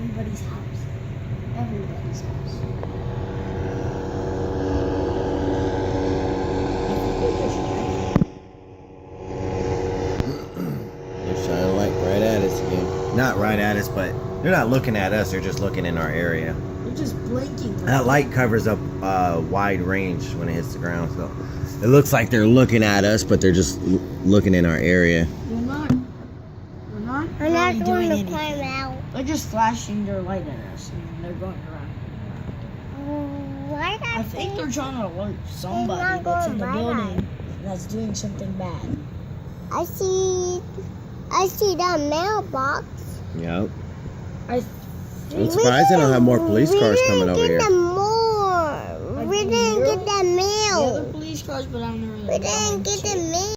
everybody's house. Everybody's house. They're shining a light right at us again. Not right at us, but they're not looking at us. They're just looking in our area. They're just blinking. That light covers up wide range when it hits the ground, so it looks like they're looking at us, but they're just looking in our area. They're not really doing anything. They're just flashing their light at us, and they're going around. I think they're trying to alert somebody that's in the building that's doing something bad. I see that mailbox. Yep. I I'm surprised they don't have more police cars coming over here. We didn't get that mail. The other police cars, but I'm not really. We didn't get the mail.